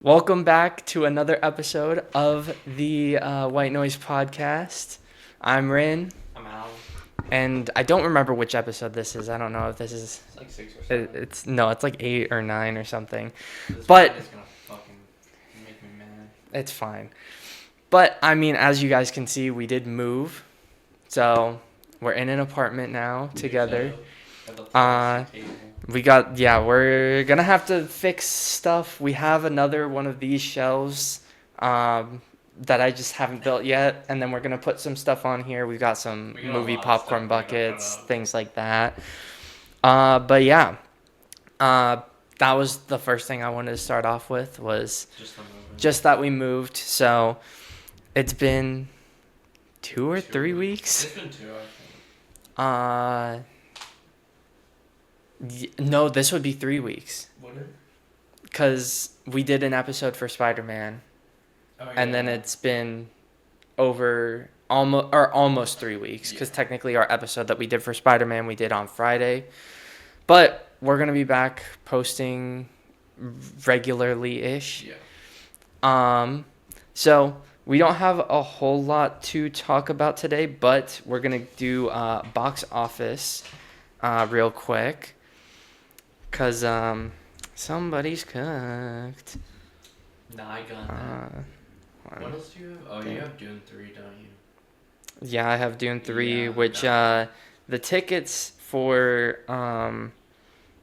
Welcome back to another episode of the White Noise Podcast. I'm Rin, I'm Alan. and I don't remember which episode this is. I don't know if this is. It's like 6 or 7. It's like 8 or 9 or something. This But is gonna fucking make me mad. it's fine. But I mean, as you guys can see, we did move, so we're in an apartment now together. We're gonna have to fix stuff. We have another one of these shelves that I just haven't built yet, and then we're gonna put some stuff on here. We've got some We got a movie lot of popcorn stuff we gotta buckets, put up. things like that. But yeah, that was the first thing I wanted to start off with was Just the movement. just that we moved. So it's been 2 or 3 weeks. It's been 2, I think. No, this would be 3 weeks. Would it? Because we did an episode for Spider-Man, Oh, yeah. and then it's been over almost 3 weeks. Because Yeah. technically, our episode that we did for Spider-Man we did on Friday, but we're gonna be back posting regularly ish. Yeah. So we don't have a whole lot to talk about today, but we're gonna do box office real quick, cause somebody's cooked. Nah, I got that. What else do you have? Oh, you have Dune 3, don't you? Yeah, I have Dune 3, Yeah, which no. the tickets for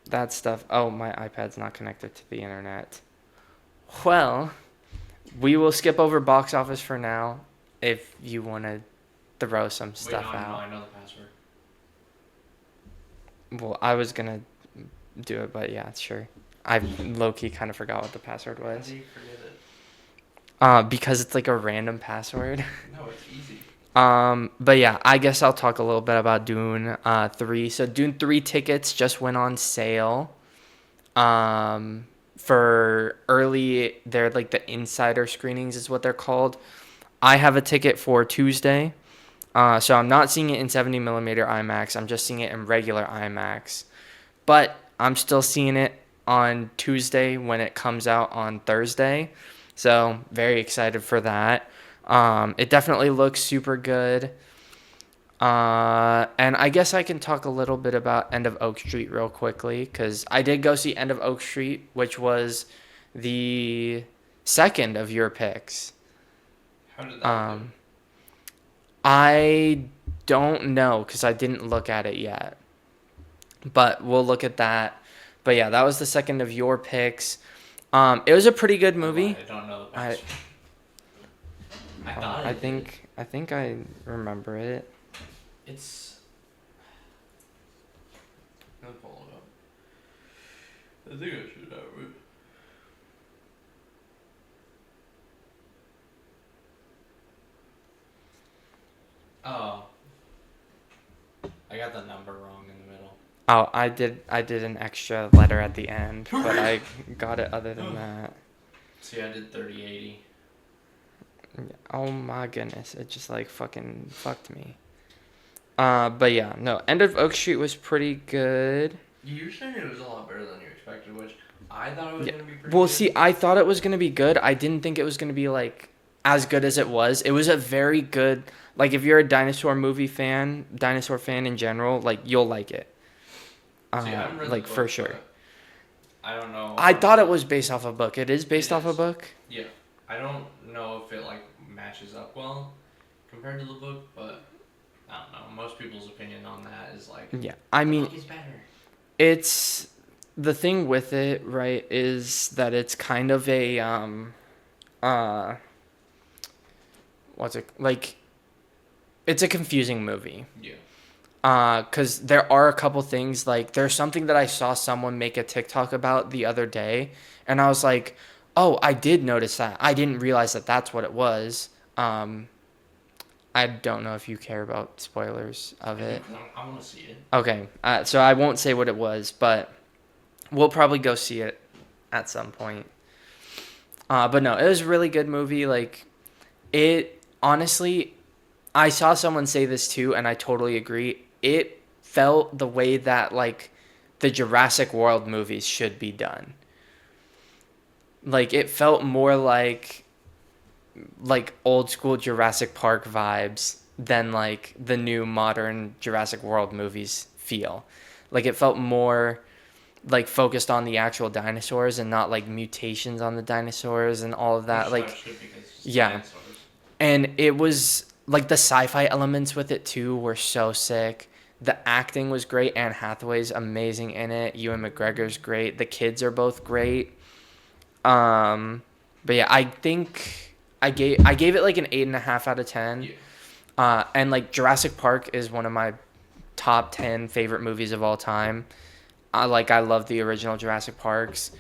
that stuff. Oh, my iPad's not connected to the internet. Well, we will skip over box office for now if you want to throw some stuff Wait, no, out. I know the password. Well, I was gonna do it, but yeah, sure. I low-key kind of forgot what the password How was. do you forget it? Because it's like a random password. No, it's easy. But yeah, I guess I'll talk a little bit about Dune 3. So Dune 3 tickets just went on sale. For early, they're like the insider screenings is what they're called. I have a ticket for Tuesday. So I'm not seeing it in 70 millimeter IMAX. I'm just seeing it in regular IMAX. But I'm still seeing it on Tuesday when it comes out on Thursday. So very excited for that. It definitely looks super good. And I guess I can talk a little bit about End of Oak Street real quickly, because I did go see End of Oak Street, which was the second of your picks. How did that Um, I don't know because I didn't look at it yet, but we'll look at that. But yeah, that was the second of your picks. It was a pretty good do? movie. I don't know the I password. I thought I it think I remember it. It's. Let me pull it up. I think I should have it. Oh. I got the number wrong in the middle. Oh, I did an extra letter at the end, but I got it other than that. See, I did 3080. Oh my goodness, it just like fucking fucked me. But yeah, no, End of Oak Street was pretty good. You were saying it was a lot better than you expected, which I thought it was Yeah. going to be pretty Well, good. see, I thought it was gonna be good. I didn't think it was gonna be like as good as it was. It was a very good, like if you're a dinosaur fan in general, like you'll like it. See, I'm really Like for close, sure. but I don't know. I thought it was based off a book. It is based It off a is. book. Yeah. I don't know if it, like, matches up well compared to the book, but I don't know. Most people's opinion on that is, like, Yeah, I the mean, book is better. it's the thing with it, right, is that it's kind of a uh what's it like it's a confusing movie. Yeah. Cuz there are a couple things, like there's something that I saw someone make a TikTok about the other day, and I was like, "Oh, I did notice that. I didn't realize that that's what it was." I don't know if you care about spoilers of it. I want to see it. Okay, so I won't say what it was, but we'll probably go see it at some point. But no, it was a really good movie. Like, it honestly, I saw someone say this too, and I totally agree. It felt the way that like the Jurassic World movies should be done. Like it felt more like old school Jurassic Park vibes than like the new modern Jurassic World movies feel. Like it felt more like focused on the actual dinosaurs and not like mutations on the dinosaurs and all of that. Which stuff Like should because it's yeah. dinosaurs. And it was like the sci-fi elements with it too were so sick. The acting was great. Anne Hathaway's amazing in it. Ewan McGregor's great. The kids are both great. Um, but yeah, I think I gave it like an 8.5 out of 10. Yeah. And like Jurassic Park is one of my top 10 favorite movies of all time. I love the original Jurassic Parks,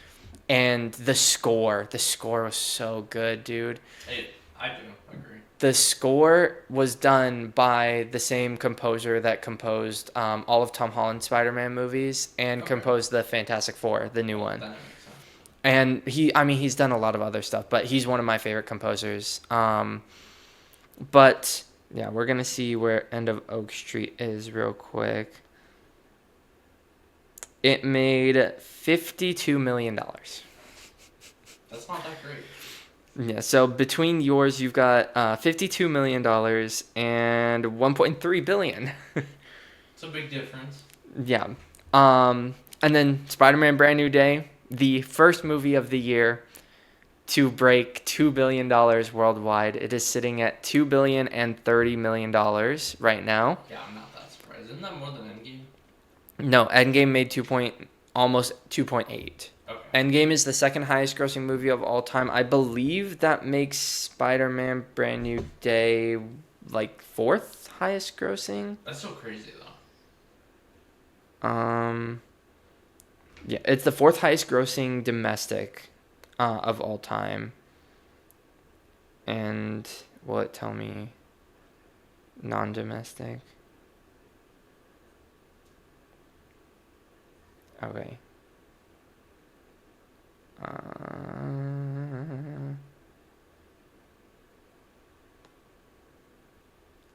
and the score was so good, dude. I do agree. The score was done by the same composer that composed all of Tom Holland's Spider-Man movies and Okay. composed the Fantastic Four, the new Well, one. that makes sense. And he's done a lot of other stuff, but he's one of my favorite composers. But yeah, we're gonna see where End of Oak Street is real quick. It made $52 million. That's not that great. Yeah, so between yours, you've got $52 million and 1.3 billion. It's a big difference. Yeah. And then Spider-Man: Brand New Day, the first movie of the year to break $2 billion worldwide. It is sitting at $2,030 million right now. Yeah, I'm not that surprised. Isn't that more than Endgame? No, Endgame made almost 2.8. Okay. Endgame is the second highest grossing movie of all time. I believe that makes Spider-Man: Brand New Day like fourth highest grossing. That's so crazy though. Yeah, it's the fourth highest grossing domestic of all time. And will it tell me non-domestic? Okay.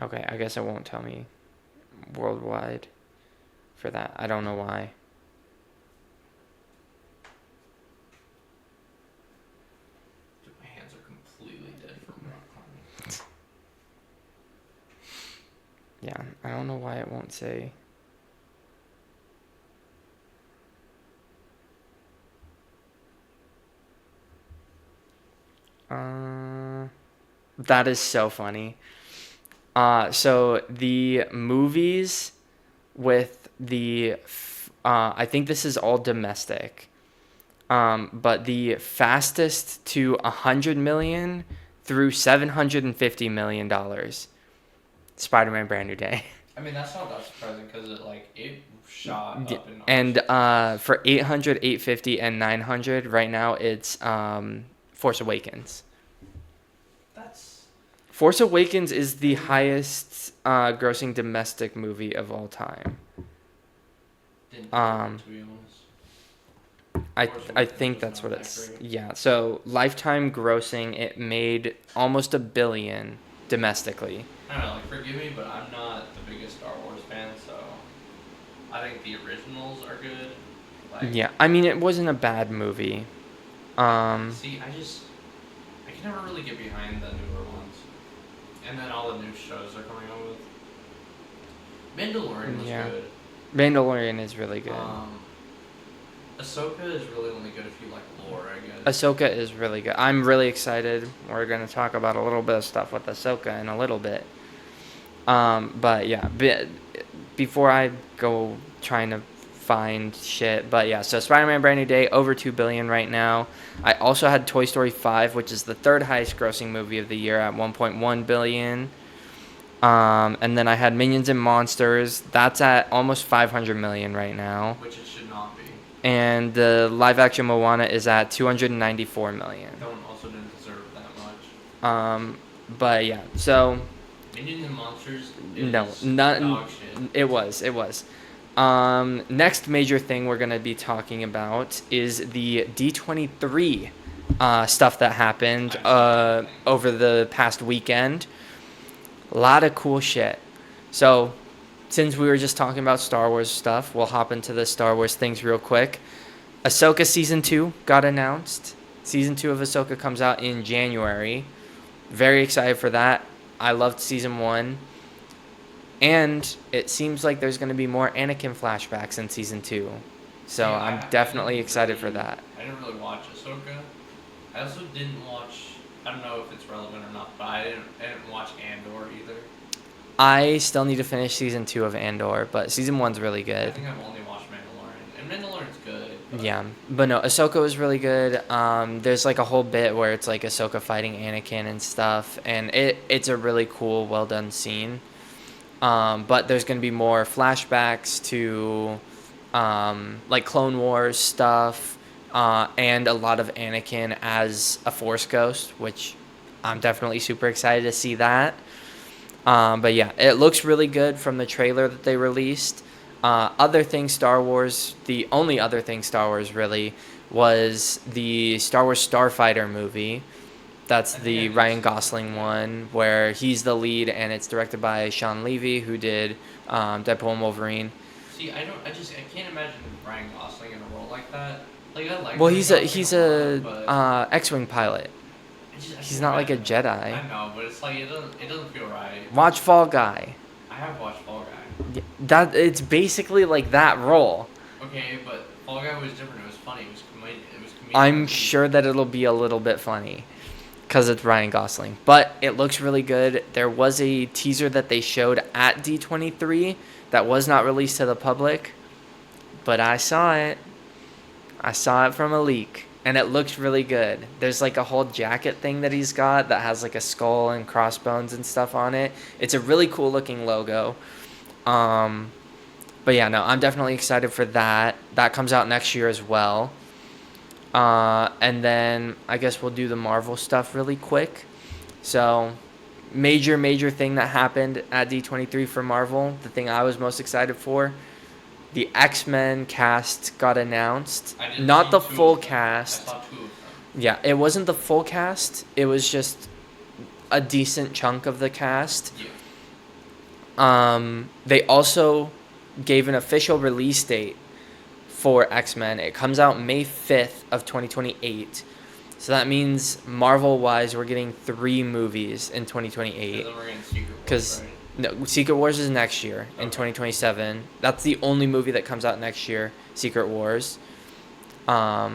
Okay, I guess it won't tell me worldwide for that. I don't know why. Dude, my hands are completely dead from rock climbing. Yeah, I don't know why it won't say. That is so funny. So the movies with I think this is all domestic. But the fastest to 100 million through $750 million. Spider-Man: Brand New Day. I mean, that's not that surprising because it shot Yeah, up in and numbers. for 800, 850, and 900 right now, it's Force Awakens. That's Force Awakens is the highest grossing domestic movie of all time. didn't Um, to be honest. I Force I Awakens think was that's not what that it's great. yeah. So lifetime grossing, it made almost $1 billion domestically. I don't know, forgive me, but I'm not the biggest Star Wars fan, so I think the originals are good. Yeah, I mean it wasn't a bad movie. See, I can never really get behind the newer ones, and then all the new shows they're coming out with. Mandalorian was Yeah. good. Mandalorian is really good. Ahsoka is really only good if you like lore, I guess. Ahsoka is really good. I'm really excited. We're gonna talk about a little bit of stuff with Ahsoka in a little bit. But yeah, before I go trying to find shit, but yeah, so Spider-Man: Brand New Day over 2 billion right now. I also had Toy Story 5, which is the third highest grossing movie of the year at 1.1 billion. And then I had Minions and Monsters. That's at almost 500 million right now. Which it should not be. And the live action Moana is at 294 million. That one also didn't deserve that much. But yeah, so Minions and Monsters no, is not dog shit. it was. Next major thing we're gonna be talking about is the D23 stuff that happened over the past weekend. A lot of cool shit. So, since we were just talking about Star Wars stuff, we'll hop into the Star Wars things real quick. Ahsoka Season 2 got announced. Season 2 of Ahsoka comes out in January. Very excited for that. I loved season 1. And it seems like there's going to be more Anakin flashbacks in season 2. So See, I'm I definitely didn't excited for really, that. I didn't really watch Ahsoka. I also didn't watch. I don't know if it's relevant or not, but I didn't watch Andor either. I still need to finish season 2 of Andor, but season 1's really I good. think I've only watched Mandalorian, and Mandalorian's good. But Yeah, but no, Ahsoka was really good. There's like a whole bit where it's like Ahsoka fighting Anakin and stuff, and it's a really cool, well done scene. But there's gonna be more flashbacks to like Clone Wars stuff, and a lot of Anakin as a Force ghost, which I'm definitely super excited to see that. But yeah, it looks really good from the trailer that they released. Other thing Star Wars, the only other thing Star Wars really was the Star Wars Starfighter movie. That's I think I the did Ryan see that. Gosling Yeah. one where he's the lead and it's directed by Sean Levy, who did Deadpool and Wolverine. See, I can't imagine Ryan Gosling in a role like that. Like I like Well, Ryan he's a Gosling he's a lot, a but X-wing pilot. I He's can't not like a imagine it. Jedi. I know, but it's like it doesn't feel right. Watch Fall Guy. I have watched Fall Guy. That it's basically like that role. Okay, but Fall Guy was different. It was funny. It was comedic. I'm sure that it'll be a little bit funny because it's Ryan Gosling, but it looks really good. There was a teaser that they showed at D23 that was not released to the public, but I saw it. I saw it from a leak, and it looks really good. There's like a whole jacket thing that he's got that has like a skull and crossbones and stuff on it. It's a really cool looking logo. Um, but yeah, no, I'm definitely excited for that. That comes out next year as well. And then I guess we'll do the Marvel stuff really quick. So, major thing that happened at D23 for Marvel, the thing I was most excited for, the X-Men cast got announced. I didn't Not see the two full of them. I cast. saw two of them. Yeah, it wasn't the full cast. It was just a decent chunk of the cast. Yeah. They also gave an official release date for X-Men. It comes out May 5th of 2028. So that means Marvel-wise, we're getting 3 movies in 2028. Then we're getting Secret Wars, Because right? no, Secret Wars is next year in Okay. 2027. That's the only movie that comes out next year, Secret Wars. Or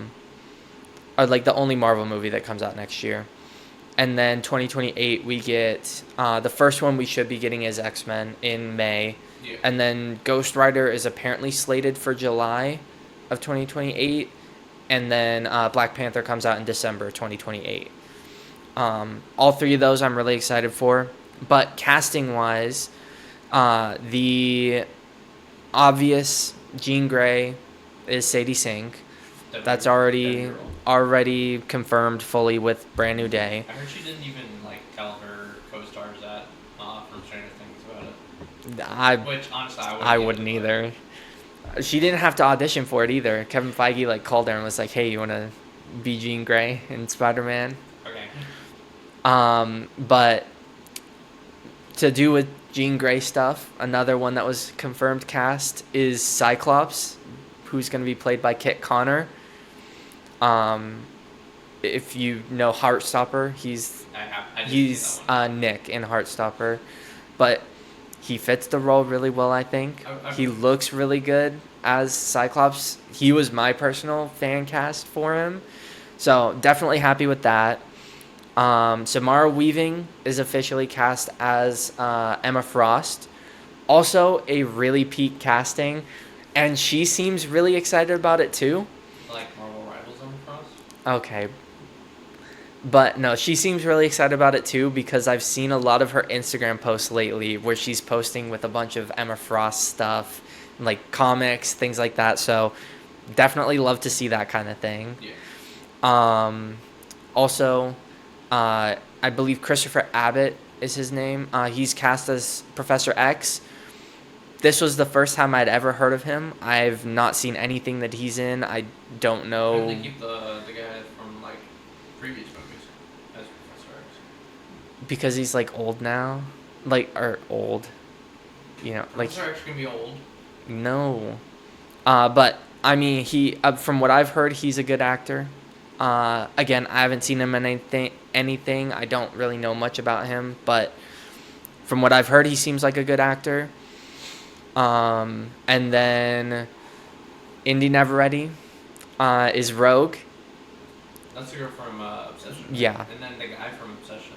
like the only Marvel movie that comes out next year. And then 2028, we get the first one we should be getting is X-Men in May. Yeah. And then Ghost Rider is apparently slated for July of 2028. And then Black Panther comes out in December 2028. All 3 of those I'm really excited for. But casting-wise, the obvious Jean Grey is Sadie Sink. That's That'd be real. already confirmed fully with Brand New Day. I heard she didn't even like tell her co-stars that from Stranger Things about it. Which honestly, I wouldn't either. She didn't have to audition for it either. Kevin Feige like called her and was like, "Hey, you want to be Jean Grey in Spider-Man?" Okay. But to do with Jean Grey stuff, another one that was confirmed cast is Cyclops, who's going to be played by Kit Connor. If you know Heartstopper, I did he's see that one. Nick in Heartstopper, but he fits the role really well. I think he looks really good as Cyclops. He was my personal fan cast for him, so definitely happy with that. Samara Weaving is officially cast as Emma Frost. Also, a really peak casting, and she seems really excited about it too. Like Marvel Rivals on Cross. Okay. But no, she seems really excited about it too because I've seen a lot of her Instagram posts lately where she's posting with a bunch of Emma Frost stuff, like comics, things like that. So definitely love to see that kind of thing. Yeah. Also, I believe Christopher Abbott is his name. He's cast as Professor X. This was the first time I'd ever heard of him. I've not seen anything that he's in. I don't Why know. did they keep the guy from like previous movies as Professor X? Because he's like old now, or old, like Professor X can be old. no, but I mean from what I've heard, he's a good actor. Again, I haven't seen him in anything. I don't really know much about him, but from what I've heard, he seems like a good actor. And then Indy Neveready is Rogue. That's the girl from Obsession. Right? Yeah. And then the guy from Obsession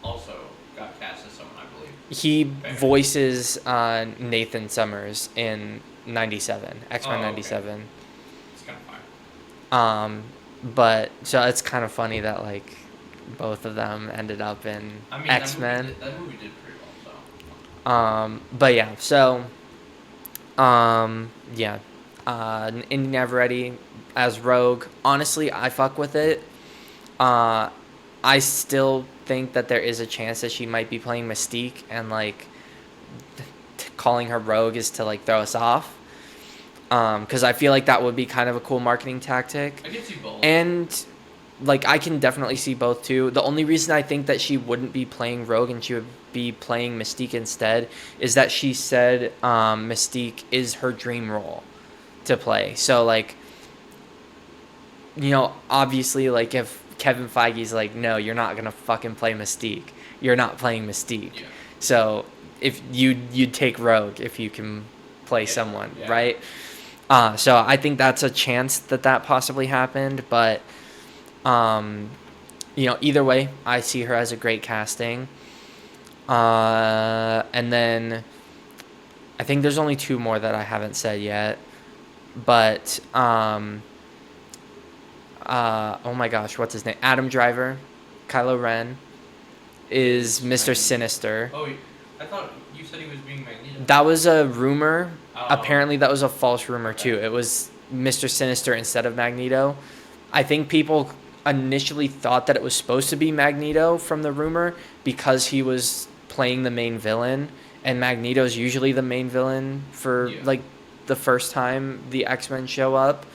also got cast as someone, I believe. He Fair. voices Nathan Summers in 97, X-Men Oh, okay. 97. It's kind of fire. But so it's kind of funny that like both of them ended up in I mean, X-Men. That movie did pretty well, so. But yeah, so yeah, Indy Neveready as Rogue. Honestly, I fuck with it. I still think that there is a chance that she might be playing Mystique, and like calling her Rogue is to like throw us off. Because I feel like that would be kind of a cool marketing tactic. I can see both. And like I can definitely see both too. The only reason I think that she wouldn't be playing Rogue and she would be playing Mystique instead is that she said Mystique is her dream role to play. So like, obviously like if Kevin Feige's like, no, you're not gonna fucking play Mystique. You're not playing Mystique. Yeah. So if you'd take Rogue if you can play someone, yeah. right? So I think that's a chance that possibly happened, but either way, I see her as a great casting. And then I think there's only two more that I haven't said yet, but oh my gosh, what's his name? Adam Driver, Kylo Ren, is Mr. Sinister. Oh, I thought you said he was being Magneto. That was a rumor. Oh. Apparently, that was a false rumor too. It was Mr. Sinister instead of Magneto. I think people initially thought that it was supposed to be Magneto from the rumor because he was playing the main villain, and Magneto's usually the main villain for like the first time the X-Men show up.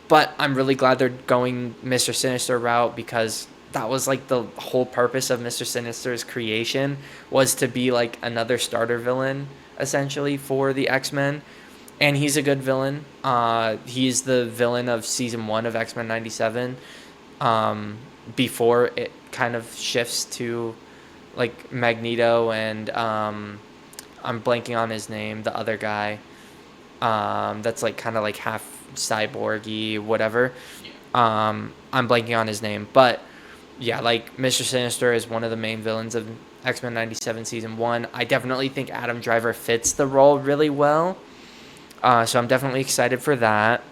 But I'm really glad they're going Mr. Sinister route because that was like the whole purpose of Mr. Sinister's creation was to be like another starter villain essentially for the X-Men. And he's a good villain. He's the villain of season 1 of X-Men 97. Before it kind of shifts to like Magneto and I'm blanking on his name, the other guy. That's like kind of like half cyborgy, whatever. I'm blanking on his name, but yeah, like Mr. Sinister is one of the main villains of X-Men 97 season 1. I definitely think Adam Driver fits the role really well. So I'm definitely excited for that.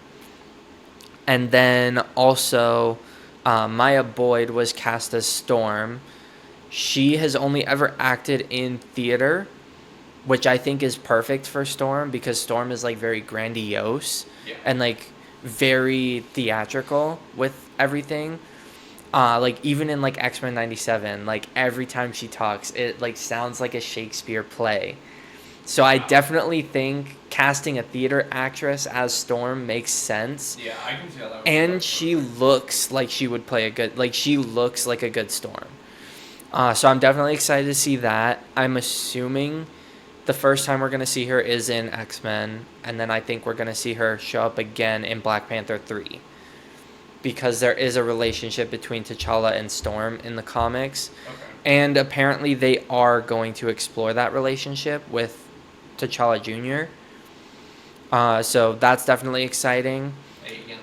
And then also, Maya Boyd was cast as Storm. She has only ever acted in theater, which I think is perfect for Storm because Storm is like very grandiose and like very theatrical with everything. Like even in like X-Men 97, like every time she talks, it like sounds like a Shakespeare play. So I definitely think casting a theater actress as Storm makes sense. Yeah, I can see how that would And she looks like she would play she looks like a good Storm. So I'm definitely excited to see that. I'm assuming the first time we're going to see her is in X-Men, and then I think we're going to see her show up again in Black Panther 3. Because there is a relationship between T'Challa and Storm in the comics. Okay. And apparently they are going to explore that relationship with T'Challa Jr. So that's definitely exciting. Hey, again,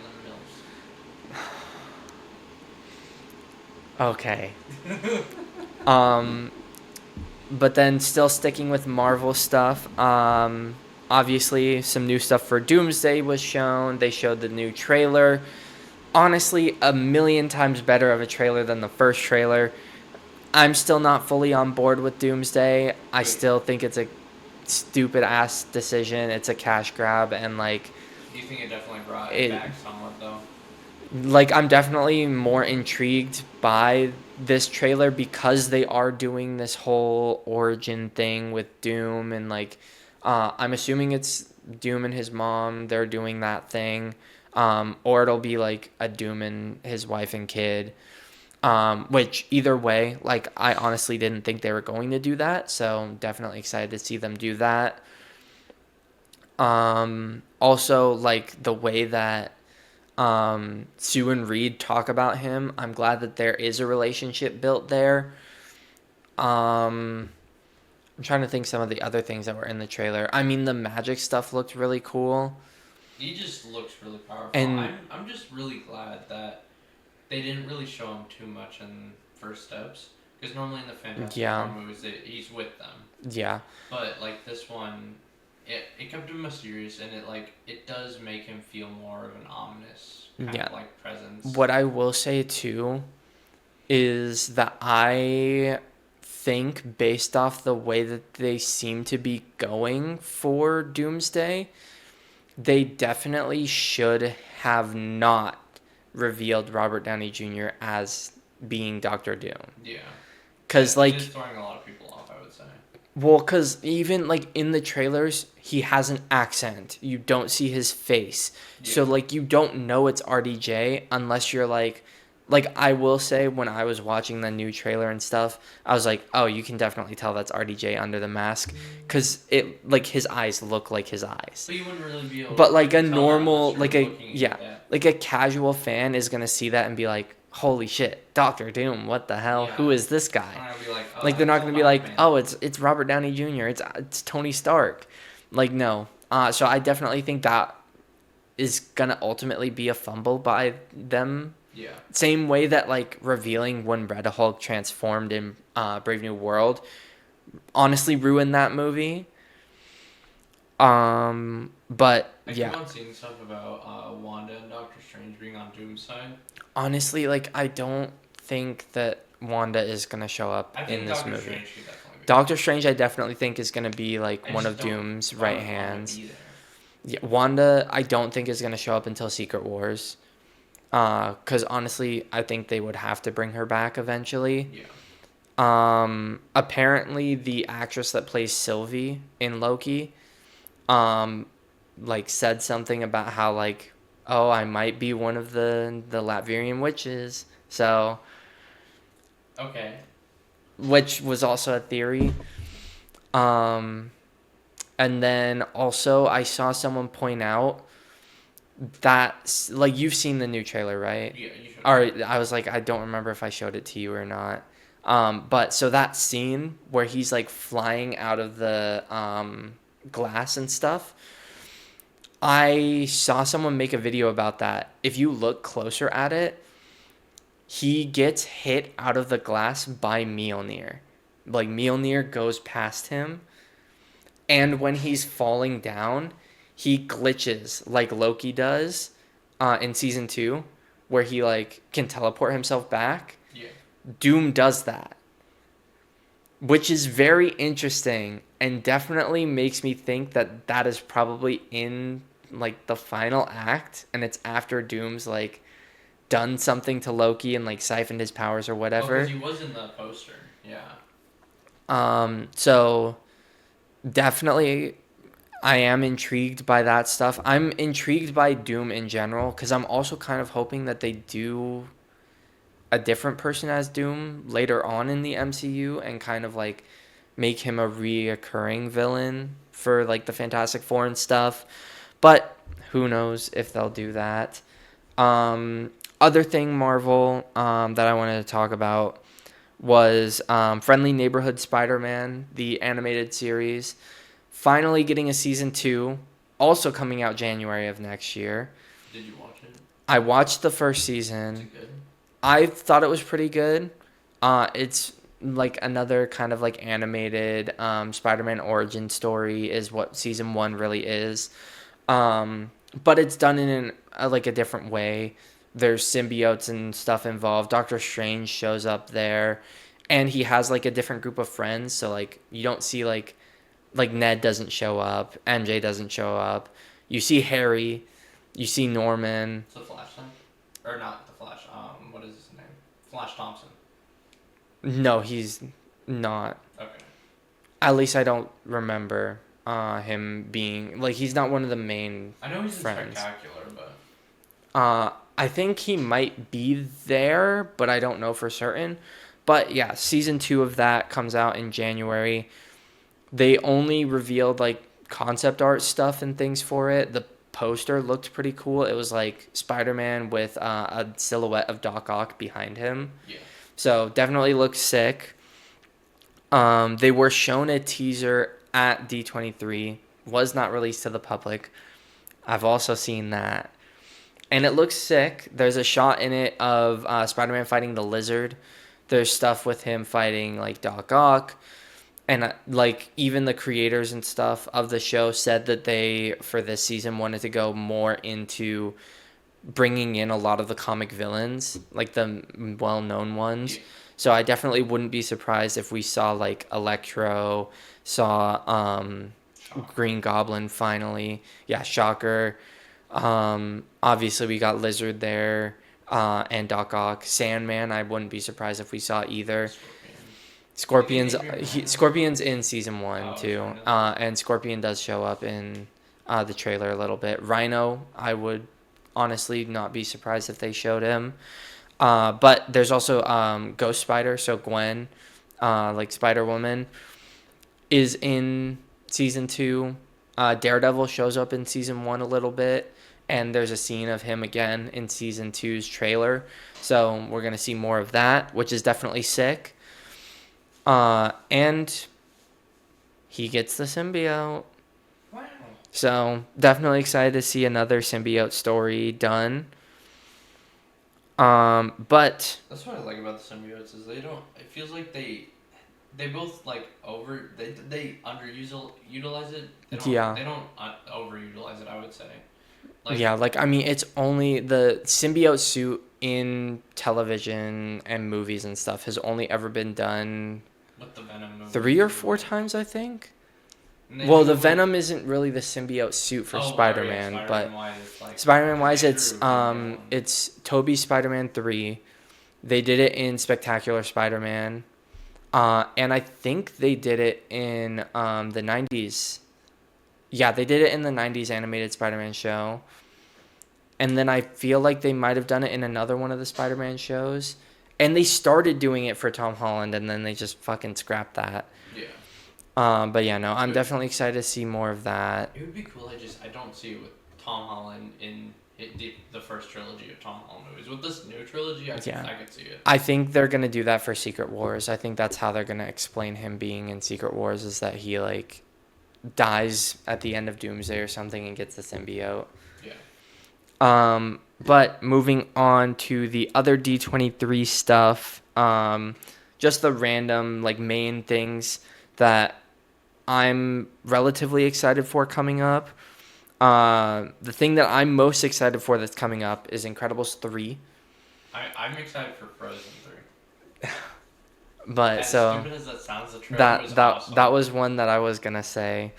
Mills. Okay. But then still sticking with Marvel stuff. Obviously, some new stuff for Doomsday was shown. They showed the new trailer. Honestly, a million times better of a trailer than the first trailer. I'm still not fully on board with Doomsday. I still think it's a stupid ass decision. It's a cash grab, and like. Do you think it definitely brought it back somewhat though? Like, I'm definitely more intrigued by this trailer because they are doing this whole origin thing with Doom, and like, I'm assuming it's Doom and his mom. They're doing that thing. Or it'll be like a Doom and his wife and kid. Which either way, like I honestly didn't think they were going to do that, so I'm definitely excited to see them do that. Also, like the way that Sue and Reed talk about him. I'm glad that there is a relationship built there. Um, I'm trying to think some of the other things that were in the trailer. I mean, the magic stuff looked really cool. He just looks really powerful. And I'm just really glad that they didn't really show him too much in First Steps, because normally in the Fantastic yeah, Four movies, he's with them. yeah, But like this one, it kept him mysterious, and it does make him feel more of an ominous kind yeah. of like presence. What I will say too is that I think based off the way that they seem to be going for Doomsday, they definitely should have not revealed Robert Downey Jr. as being Doctor Doom. Yeah. Cause It like, is throwing a lot of people off, I would say. well, cause even like in the trailers, he has an accent. You don't see his face, so Yeah. like you don't know it's RDJ unless you're like I will say when I was watching the new trailer and stuff, I was like, oh, you can definitely tell that's RDJ under the mask, cause it like his eyes look like his eyes. But you wouldn't really be able But to like a tell that normal, unless like you're a looking at yeah, that. like a casual fan is gonna see that and be like, holy shit, Doctor Doom, what the hell? Yeah. Who is this I'm guy? gonna be like, oh, Like they're that's not a gonna be Iron like, Man. oh, it's Robert Downey Jr. It's Tony Stark. Like no. So I definitely think that is gonna ultimately be a fumble by them. Yeah. Same way that like revealing when Red Hulk transformed in Brave New World honestly ruined that movie. But I yeah, keep on seeing stuff about Wanda and Doctor Strange being on Doom's side. honestly, like I don't think that Wanda is gonna show up I in think this Doctor movie. Strange should definitely be. Doctor Strange, I definitely think is gonna be like I one just of don't Doom's why right would Wanda hands. be there? Yeah, Wanda, I don't think is gonna show up until Secret Wars. Cause honestly, I think they would have to bring her back eventually. Yeah. Apparently the actress that plays Sylvie in Loki, like said something about how like, oh, I might be one of the Latvian witches. So, Okay. which was also a theory. Um, and then also I saw someone point out that like you've seen the new trailer, right? Yeah, you should. Or I was like, I don't remember if I showed it to you or not. But so that scene where he's like flying out of the glass and stuff, I saw someone make a video about that. If you look closer at it, he gets hit out of the glass by Mjolnir. Like Mjolnir goes past him, and when he's falling down, he glitches like Loki does in season 2, where he like can teleport himself back. Yeah. Doom does that, which is very interesting and definitely makes me think that that is probably in like the final act, and it's after Doom's like done something to Loki and like siphoned his powers or Oh, whatever. because he was in the poster. Yeah. So definitely I am intrigued by that stuff. I'm intrigued by Doom in general because I'm also kind of hoping that they do a different person as Doom later on in the MCU and kind of like make him a reoccurring villain for like the Fantastic Four and stuff. But who knows if they'll do that. Other thing, Marvel, that I wanted to talk about was Friendly Neighborhood Spider-Man, the animated series, finally getting a season 2, also coming out January of next year. Did you watch it? I watched the first Is season. it good? I thought it was pretty good. It's like another kind of like animated Spider-Man origin story is what season 1 really is. But it's done in like a different way. There's symbiotes and stuff involved. Doctor Strange shows up there, and he has like a different group of friends. So like you don't see like Ned doesn't show up, MJ doesn't show up. You see Harry, you see Norman. It's the Flash then? Or not the Flash. What is his name? Flash Thompson. No, he's not. Okay. At least I don't remember him being like he's not one of the main I know he's friends. in Spectacular, but I think he might be there, but I don't know for certain. But yeah, season 2 of that comes out in January. They only revealed like concept art stuff and things for it. The poster looked pretty cool. It was like Spider-Man with a silhouette of Doc Ock behind him. Yeah. So definitely looks sick. They were shown a teaser at D23. Was not released to the public. I've also seen that. And it looks sick. There's a shot in it of Spider-Man fighting the Lizard. There's stuff with him fighting like Doc Ock. And like even the creators and stuff of the show said that they, for this season, wanted to go more into bringing in a lot of the comic villains, like the well-known ones. Yeah. So I definitely wouldn't be surprised if we saw like Electro, saw Green Goblin finally. Yeah, Shocker. Obviously we got Lizard there, and Doc Ock. Sandman, I wouldn't be surprised if we saw either. Scorpion's Scorpion's in season 1 too. And Scorpion does show up in the trailer a little bit. Rhino, I would honestly not be surprised if they showed him. But there's also Ghost Spider, so Gwen, like Spider-Woman, is in season 2. Daredevil shows up in season 1 a little bit, and there's a scene of him again in season 2's trailer. So we're going to see more of that, which is definitely sick. And he gets the symbiote. Wow. So definitely excited to see another symbiote story done. But That's what I like about the symbiotes is they don't. It feels like they both like they underutilize it. They don't, Yeah. They don't overutilize it. I would say. Like, yeah, like I mean, it's only the symbiote suit in television and movies and stuff has only ever been done with the Venom movie. 3 or 4 times, I think. And Well, the Venom isn't really the symbiote suit for Spider-Man, but Spider-Man-wise, it's Tobey's Spider-Man 3. They did it in Spectacular Spider-Man, and I think they did it in the 90s. Yeah, they did it in the 90s animated Spider-Man show, and then I feel like they might have done it in another one of the Spider-Man shows, and they started doing it for Tom Holland, and then they just fucking scrapped that. Yeah. But yeah, no, I'm definitely excited to see more of that. It would be cool. I don't see it with Tom Holland in the first trilogy of Tom Holland movies. With this new trilogy, I could see it. I think they're gonna do that for Secret Wars. I think that's how they're gonna explain him being in Secret Wars, is that he like dies at the end of Doomsday or something and gets the symbiote. Yeah. But moving on to the other D23 stuff, just the random like main things that I'm relatively excited for coming up. The thing that I'm most excited for that's coming up is Incredibles 3. I'm excited for Frozen 3. But as so stupid as that sounds, the trailer was awesome. that was one that I was gonna say.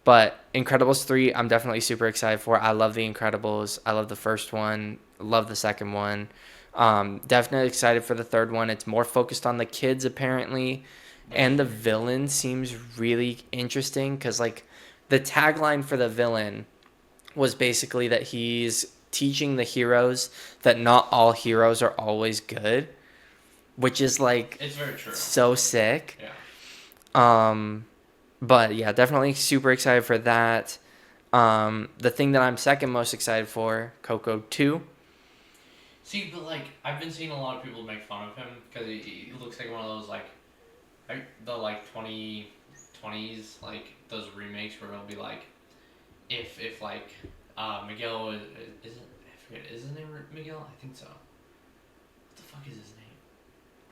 But Incredibles 3, I'm definitely super excited for. I love The Incredibles. I love the first one. Love the second one. Definitely excited for the third one. It's more focused on the kids apparently. And the villain seems really interesting because, like, the tagline for the villain was basically that he's teaching the heroes that not all heroes are always good, which is, like, it's very true. So sick. Yeah. But, yeah, definitely super excited for that. The thing that I'm second most excited for, Coco 2. See, but, like, I've been seeing a lot of people make fun of him because he looks like one of those, like, the like 2020s like those remakes where it'll be like if like Miguel isn't, I forget, is his name Miguel? I think so. What the fuck is his name?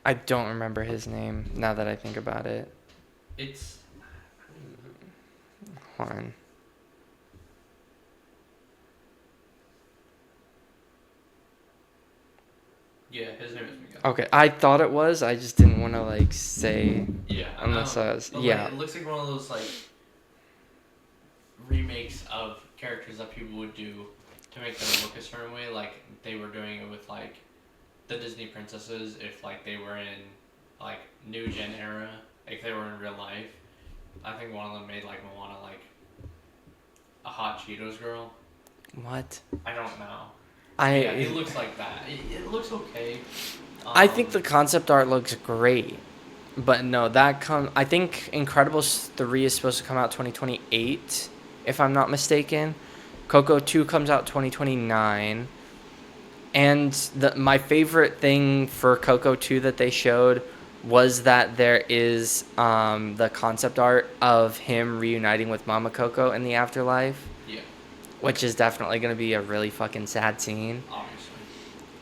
I don't remember his name now that I think about it. It's Hold on. yeah, his name is Miguel. Okay, I thought it was. I just didn't want to like say. Yeah. Unless I was. But, Yeah. Like, it looks like one of those like remakes of characters that people would do to make them look a certain way. Like they were doing it with like the Disney princesses if like they were in like new gen era, like they were in real life. I think one of them made like Moana like a hot Cheetos girl. What? I don't know. Yeah, it looks like that. It looks okay. I think the concept art looks great, but no, I think Incredibles 3 is supposed to come out 2028, if I'm not mistaken. Coco 2 comes out 2029. And my favorite thing for Coco 2 that they showed was that there is the concept art of him reuniting with Mama Coco in the afterlife, Yeah, which is definitely going to be a really fucking sad scene. obviously.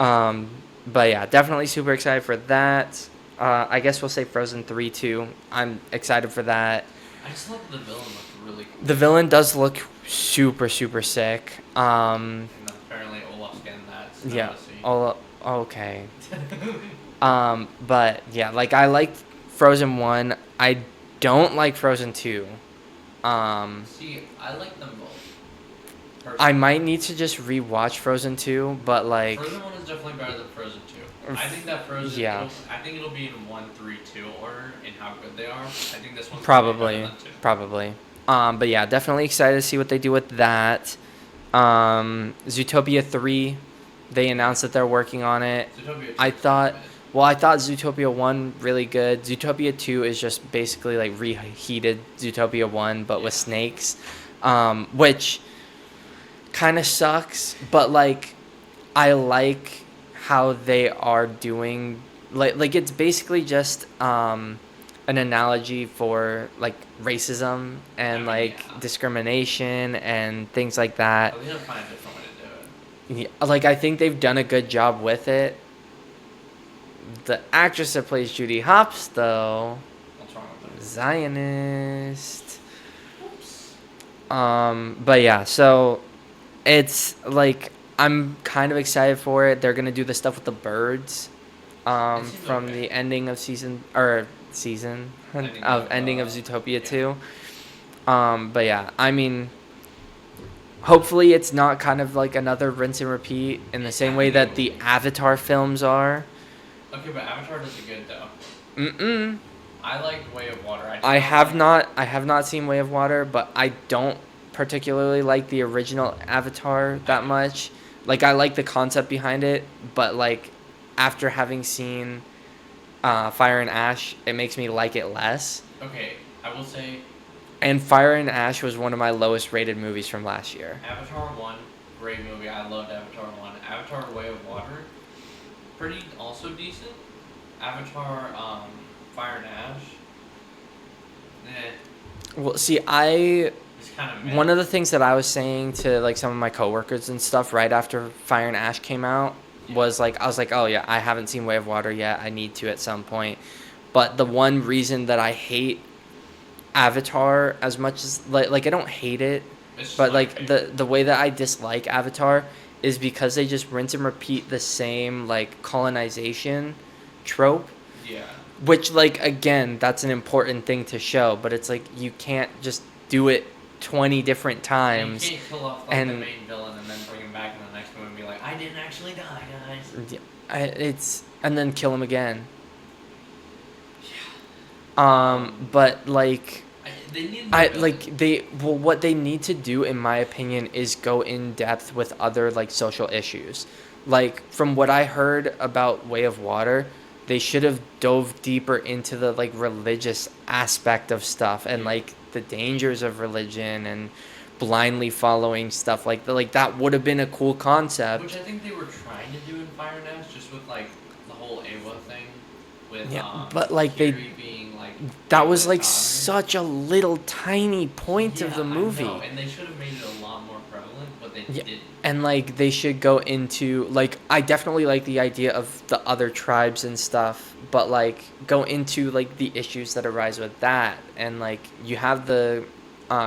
Um, but yeah, definitely super excited for that. I guess we'll say Frozen 3 too. I'm excited for that. I just thought the villain looked really cool. The villain does look super, super sick. And apparently Olaf's getting that. So Yeah. we'll see. Oh, okay. But yeah, like I liked Frozen 1. I don't like Frozen 2. See, I like them both. I Personally. might need to just rewatch Frozen 2, but like Frozen 1 is definitely better than Frozen 2. I think that Frozen, yeah. I think it'll be in 1, 3, 2 order in how good they are. I think this one's Probably, better than 2. probably. But yeah, definitely excited to see what they do with that. Zootopia 3, they announced that they're working on it. Zootopia 2 I is thought, mid. well, I thought Zootopia 1 really good. Zootopia 2 is just basically like reheated Zootopia 1, but with Yeah. snakes, which kind of sucks, but like I like how they are doing, like it's basically just an analogy for like racism and I mean, like yeah. discrimination and things like that. But we gotta find a different way to do it. Yeah, like I think they've done a good job with it. The actress that plays Judy Hopps, though, What's wrong with them? Zionist. Oops. But yeah, so it's like I'm kind of excited for it. They're gonna do the stuff with the birds, It seems from okay. the ending of ending of Zootopia yeah. 2. But yeah, I mean, hopefully it's not kind of like another rinse and repeat in the same way that the Avatar films are. Okay, but Avatar does it good though. Mm-mm. I like Way of Water. I have not seen Way of Water, but I don't particularly like the original Avatar that much. Like I like the concept behind it, but like after having seen Fire and Ash, it makes me like it less. Okay, I will say And Fire and Ash was one of my lowest rated movies from last year. Avatar 1, great movie. I loved Avatar 1. Avatar Way of Water, pretty also decent. Avatar Fire and Ash, Well, see, I it's kind of meh. one of the things that I was saying to like some of my coworkers and stuff right after Fire and Ash came out was like I was like, "Oh yeah, I haven't seen Way of Water yet. I need to at some point." But the one reason that I hate Avatar as much as like I don't hate it, It's just but my like favorite. the way that I dislike Avatar is because they just rinse and repeat the same like colonization trope, Yeah. which like again, that's an important thing to show, but it's like you can't just do it 20 different And times. you can't kill off like and- the main villain and then bring him back in the next movie and be like, I didn't actually die, guys. It's and then kill him again. But like They need I more like they well what they need to do in my opinion is go in depth with other like social issues. Like from what I heard about Way of Water, they should have dove deeper into the like religious aspect of stuff and like the dangers of religion and blindly following stuff like that would have been a cool concept. Which I think they were trying to do in Fire and Ash, just with like the whole Awa thing, with Yeah, but like they Kiri being like that was Awa's like daughter. such a little tiny point of the Yeah, I movie. know, and they should have made it a lot more prevalent, but they Yeah. didn't. And like they should go into like I definitely like the idea of the other tribes and stuff, but like go into like the issues that arise with that, and like you have the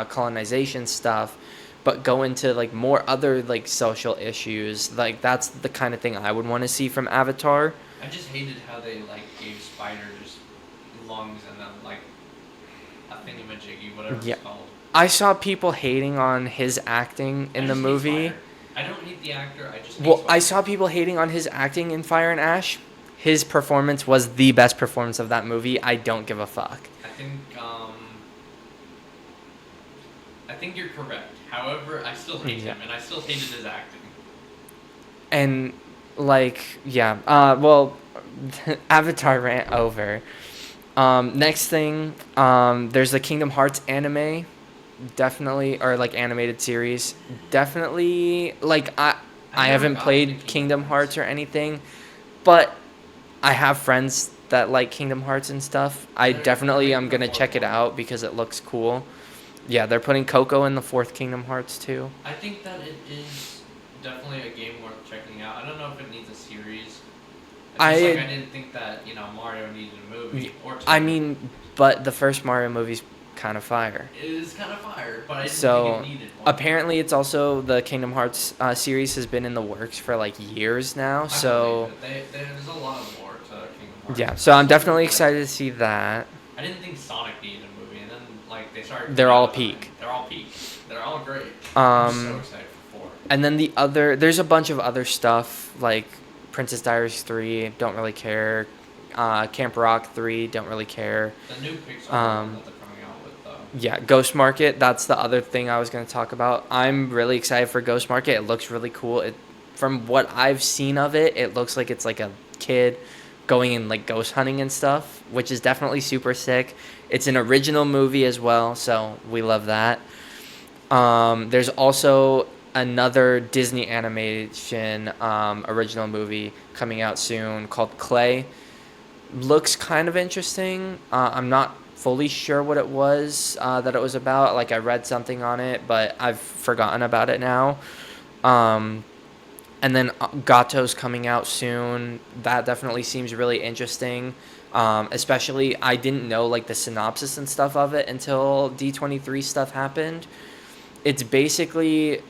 colonization stuff, but go into like more other like social issues. Like that's the kind of thing I would want to see from Avatar. I just hated how they like gave Spider just lungs and then like a thingamajiggy, whatever Yeah. it's called. I saw people hating on his acting in I the just hate movie. Spider. I don't hate the actor. I just hate Well, Spider. I saw people hating on his acting in Fire and Ash. His performance was the best performance of that movie. I don't give a fuck. I think you're correct. However, I still hate him, and I still hated his acting. And like, yeah. Well, Avatar rant over. Next thing, there's the Kingdom Hearts anime definitely, or like animated series, definitely. Like I I've never haven't gotten into played Kingdom Kingdom Hearts. Hearts or anything, but I have friends that like Kingdom Hearts and stuff. I They're definitely making am the gonna fourth check it one. out because it looks cool. Yeah, they're putting Coco in the fourth Kingdom Hearts too. I think that it is definitely a game worth checking out. I don't know if it needs a series. It's just like I I didn't think that Mario needed a movie or I two. mean, but the first Mario movie's kind of fire. It is kind of fire, but I didn't think it So needed one. apparently, it's also the Kingdom Hearts series has been in the works for like years now. I believe So it. There's a lot of lore to Kingdom Hearts, yeah, so I'm especially with definitely like excited to see that. I didn't think Sonic needed a movie, and then like they started They're coming out all with them, and peak. they're all peak. They're all great. I'm so Um, excited for four. and then there's a bunch of other stuff like Princess Diaries 3, don't really care. Camp Rock 3, don't really care. The new Pixar one Um, that they're coming out with, though. yeah, Ghost Market, that's the other thing I was going to talk about. I'm really excited for Ghost Market. It looks really cool. From what I've seen of it, it looks like it's like a kid going and like ghost hunting and stuff, which is definitely super sick. It's an original movie as well, so we love that. There's also another Disney animation original movie coming out soon called Clay. Looks kind of interesting. I'm not fully sure what it was that it was about. Like I read something on it, but I've forgotten about it now. Um, and then Gato's coming out soon. That definitely seems really interesting. Especially, I didn't know like the synopsis and stuff of it until D23 stuff happened. It's basically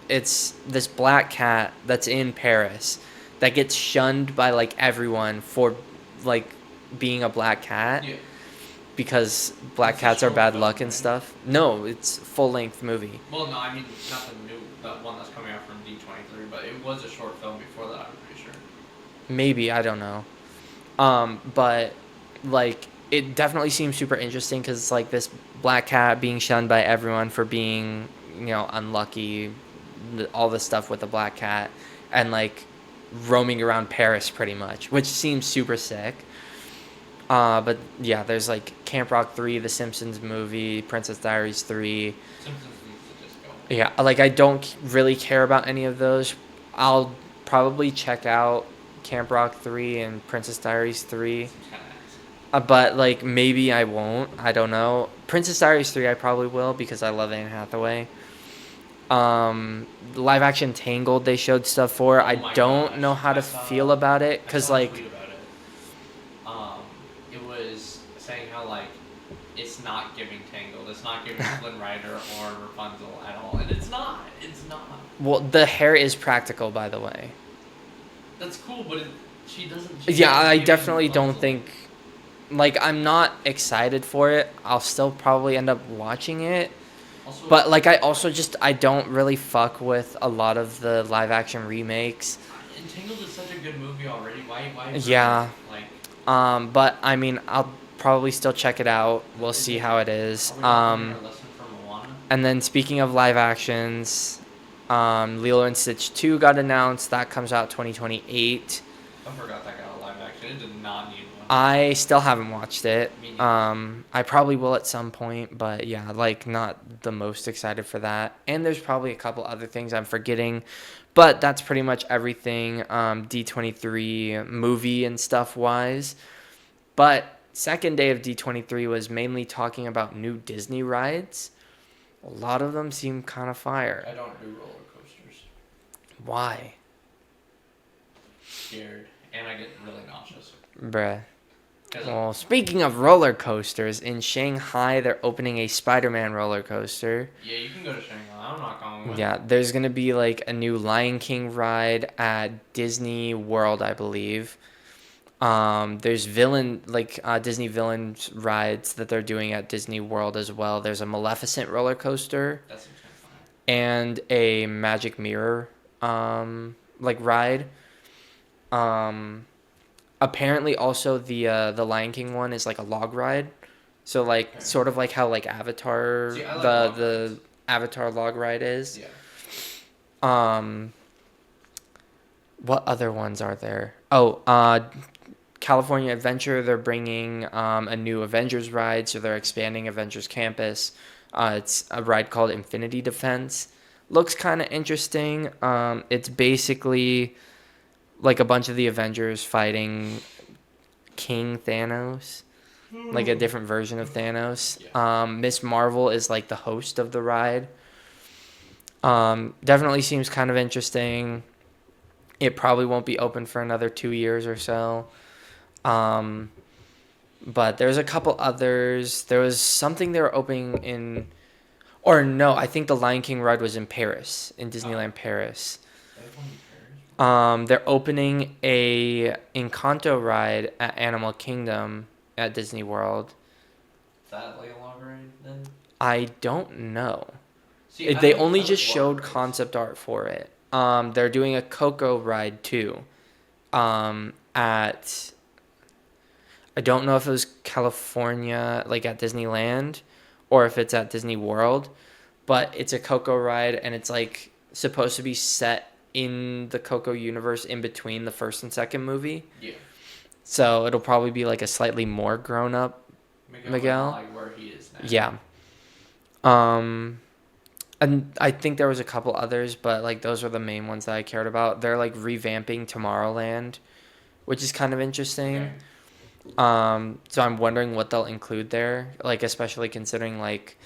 it's this black cat that's in Paris that gets shunned by like everyone for like being a black cat Yeah, because black it's a cats are short bad film, luck and right? stuff. No, it's full length movie. Well, no, I mean not the one that's coming out from D23, but it was a short film before that. I'm pretty sure. Maybe, I don't know. But like it definitely seems super interesting because it's like this black cat being shunned by everyone for being unlucky, all this stuff with the black cat, and like roaming around Paris pretty much, which seems super sick. But yeah, there's like Camp Rock 3, The Simpsons movie, Princess Diaries 3. Simpsons needs to just go. Yeah, like I don't really care about any of those. I'll probably check out Camp Rock 3 and Princess Diaries 3. Seems kind of ass. But like maybe I won't. I don't know. Princess Diaries 3 I probably will because I love Anne Hathaway. Live action Tangled they showed stuff for. Oh I my don't know gosh, how to feel about it I cuz saw a like tweet about it. It was saying how like it's not giving Tangled, it's not giving Flynn Rider or Rapunzel at all, and it's not. It's not. well the hair is practical by the way. That's cool, but she doesn't. Yeah, I give me definitely don't Rapunzel. think like I'm not excited for it. I'll still probably end up watching it. Also, But like I also just I don't really fuck with a lot of the live action remakes. Entangled is such a good movie already. Why ruin Yeah. it? Like, But I mean I'll probably still check it out. We'll is see it? how it is. Are we not learning our lesson from Moana? And then speaking of live actions, Lilo and Stitch 2 got announced. That comes out 2028. I forgot that got a live action. It did not need one. I still haven't watched it. Me neither. I probably will at some point, but yeah, like not the most excited for that. And there's probably a couple other things I'm forgetting, but that's pretty much everything D23 movie and stuff wise. But second day of D23 was mainly talking about new Disney rides. A lot of them seem kind of fire. I don't do roller coasters. Why? Scared, and I get really nauseous. Bruh. 'Cause Well, speaking of roller coasters, in Shanghai, they're opening a Spider-Man roller coaster. yeah, you can go to Shanghai. I'm not going. Yeah, there's going to be like a new Lion King ride at Disney World, I believe. There's Disney villain rides that they're doing at Disney World as well. There's a Maleficent roller coaster That seems kind of fun. and a Magic Mirror ride. Apparently also the Lion King one is like a log ride. So like Okay. sort of like how like Avatar See, I like the log the rides. Avatar log ride is. Yeah. Um what other ones are there? Oh, California Adventure, they're bringing a new Avengers ride, so they're expanding Avengers Campus. It's a ride called Infinity Defense. Looks kind of interesting. It's basically like a bunch of the Avengers fighting King Thanos, like a different version of Thanos. Yeah. Miss Marvel is like the host of the ride. Definitely seems kind of interesting. It probably won't be open for another 2 years or so. Um, but there's a couple others. There was something they were opening in, or no, I think the Lion King ride was in Paris, in Disneyland Paris. They have one in Paris? They're opening a Encanto ride at Animal Kingdom at Disney World. Is that like a long ride then? I don't know. See, I They like only I just like water showed rides. concept art for it. They're doing a Coco ride too. At I don't know if it was California, like at Disneyland, or if it's at Disney World, but it's a Coco ride and it's like supposed to be set in the Coco universe in between the first and second movie. Yeah. So it'll probably be like a slightly more grown up Miguel. Miguel. Like where he is now. Yeah. Um and I think there was a couple others, but like those were the main ones that I cared about. They're like revamping Tomorrowland, which is kind of interesting. Okay. So I'm wondering what they'll include there, like especially considering like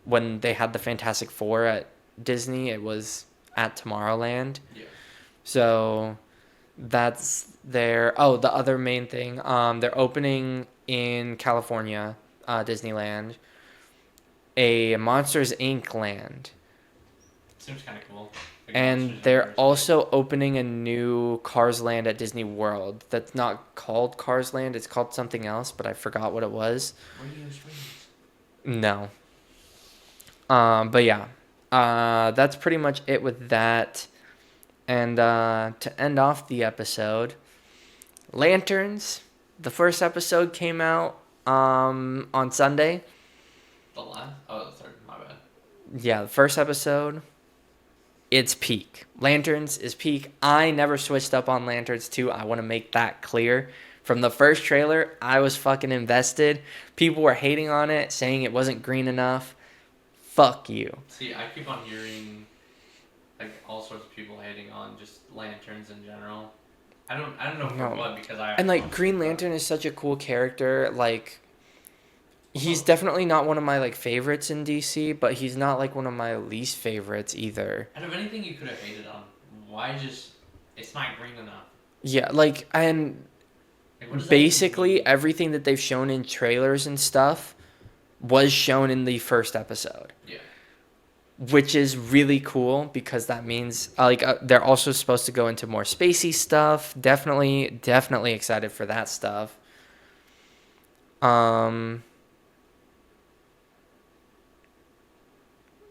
when they had the Fantastic Four at Disney, it was at Tomorrowland. Yeah. So that's their the other main thing. They're opening in California, Disneyland, a Monsters Inc. land. Seems kind of cool. Like And Monsters they're University. also opening a new Cars Land at Disney World. That's not called Cars Land. It's called something else, but I forgot what it was. Radio Springs. No. But yeah. That's pretty much it with that. And to end off the episode, Lanterns. The first episode came out on Sunday. The last? Oh, the third. My bad. Yeah, the first episode. It's peak. Lanterns is peak. I never switched up on Lanterns 2. I want to make that clear. From the first trailer, I was fucking invested. People were hating on it, saying it wasn't green enough. Fuck you. See, I keep on hearing like all sorts of people hating on just lanterns in general. I don't know for No. what because I And like Green Lantern is such a cool character. Like he's definitely not one of my like favorites in DC, but he's not like one of my least favorites either. Out of anything you could have hated on, why just it's not green enough? Yeah, like and Like, what does that basically mean? everything that they've shown in trailers and stuff was shown in the first episode. Yeah. Which is really cool because that means they're also supposed to go into more spacey stuff. Definitely excited for that stuff.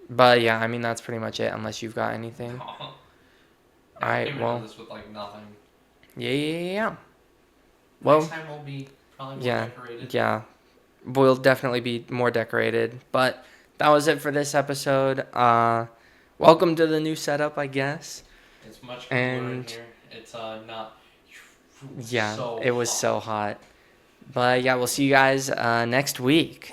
But yeah, I mean that's pretty much it unless you've got anything. All Alright, came well. into this with like nothing. Yeah. Well, Next time we'll be probably more yeah. decorated. Yeah. We'll definitely be more decorated. But that was it for this episode. Welcome to the new setup, I guess. It's much cooler in And here. It's not. yeah, So it was hot. so hot. But yeah, we'll see you guys next week.